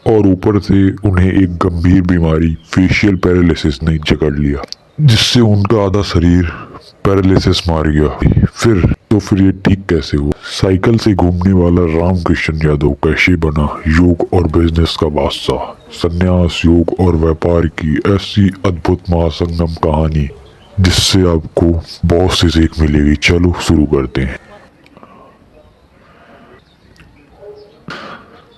और ऊपर से उन्हें एक गंभीर बीमारी फेशियल पैरालिसिस ने जकड़ लिया, जिससे उनका आधा शरीर पैरालिसिस मार गया। फिर ये ठीक कैसे हुआ? साइकिल से घूमने वाला रामकृष्ण यादव कैसे बना योग और बिजनेस का बादशाह? संन्यास, योग और व्यापार की ऐसी अद्भुत महासंगम कहानी जिससे आपको बहुत सी सीख मिलेगी। चलो शुरू करते हैं।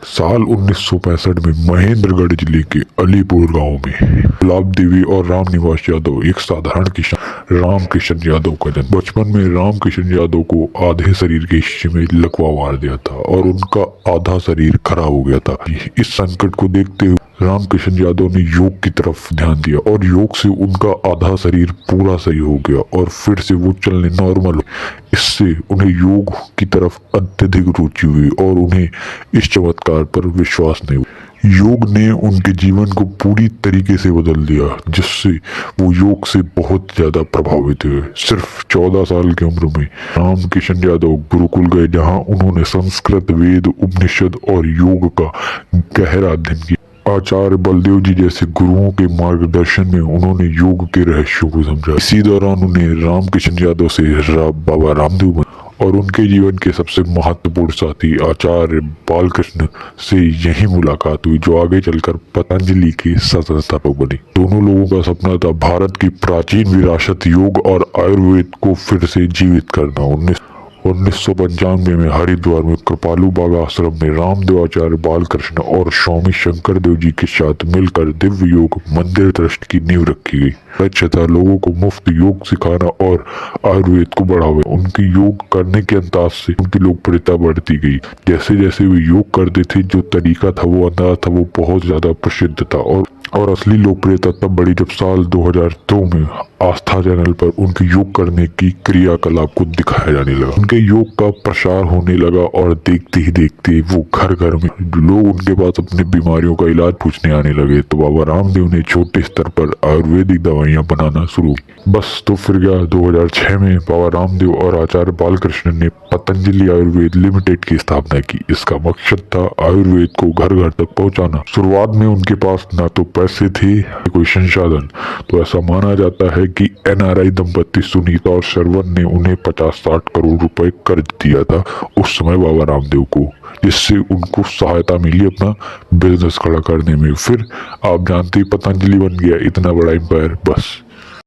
साल 1965 में महेंद्रगढ़ जिले के अलीपुर गांव में गुलाब देवी और रामनिवास यादव, एक साधारण किसान रामकिशन यादव का जन्म। बचपन में रामकिशन यादव को आधे शरीर के हिस्से में लकवा मार दिया था और उनका आधा शरीर खराब हो गया था। इस संकट को देखते हुए रामकिशन यादव ने योग की तरफ ध्यान दिया और योग से उनका आधा शरीर पूरा सही हो गया और फिर से वो चलने नॉर्मल। इससे उन्हें योग की तरफ अत्यधिक रुचि हुई और उन्हें इस चमत्कार पर विश्वास नहीं हुआ। योग ने उनके जीवन को पूरी तरीके से बदल दिया, जिससे वो योग से बहुत ज्यादा प्रभावित हुए। सिर्फ 14 साल की उम्र में रामकिशन यादव गुरुकुल गए, जहां उन्होंने संस्कृत, वेद, उपनिषद और योग का गहरा अध्ययन किया। आचार्य बलदेव जी जैसे गुरुओं के मार्गदर्शन में उन्होंने योग के रहस्यों को समझा। इसी दौरान उन्हें रामकिशन यादव से बाबा रामदेव बने और उनके जीवन के सबसे महत्वपूर्ण साथी आचार्य बालकृष्ण से यही मुलाकात हुई, जो आगे चलकर पतंजलि के संस्थापक बने। दोनों लोगों का सपना था भारत की प्राचीन विरासत योग और आयुर्वेद को फिर से जीवित करना। 1995 में हरिद्वार में कृपालू बाग आश्रम में रामदेव, आचार्य बालकृष्ण और स्वामी शंकर देव जी के साथ मिलकर दिव्य योग मंदिर ट्रस्ट की नींव रखी गई। लक्ष्य था लोगों को मुफ्त योग सिखाना और आयुर्वेद को बढ़ावा। उनकी योग करने के अंदाज से उनकी लोकप्रियता बढ़ती गई। जैसे जैसे वे योग करते थे, जो तरीका था, वो अंदाज था, वो बहुत ज्यादा प्रसिद्ध था और असली लोकप्रियता तब बढ़ी जब साल 2002 में आस्था चैनल पर उनके योग करने की क्रियाकलाप को दिखाया जाने लगा। उनके योग का प्रसार होने लगा और देखते ही देखते वो घर घर में लोग उनके पास अपनी बीमारियों का इलाज पूछने आने लगे। तो बाबा रामदेव ने छोटे स्तर पर आयुर्वेदिक दवाइयां बनाना शुरू की। बस तो फिर गया 2006 में बाबा रामदेव और आचार्य बालकृष्ण ने पतंजलि आयुर्वेद लिमिटेड की स्थापना की। इसका मकसद था आयुर्वेद को घर घर तक पहुंचाना। शुरुआत में उनके पास ना तो पैसे थे, कोई संसाधन। तो ऐसा माना जाता है कि NRI दंपति सुनीता और श्रवण ने उन्हें 50-60 करोड़ रुपए कर्ज दिया था उस समय बाबा रामदेव को, जिससे उनको सहायता मिली अपना बिजनेस खड़ा करने में। फिर आप जानते ही पतंजलि बन गया इतना बड़ा एम्पायर। बस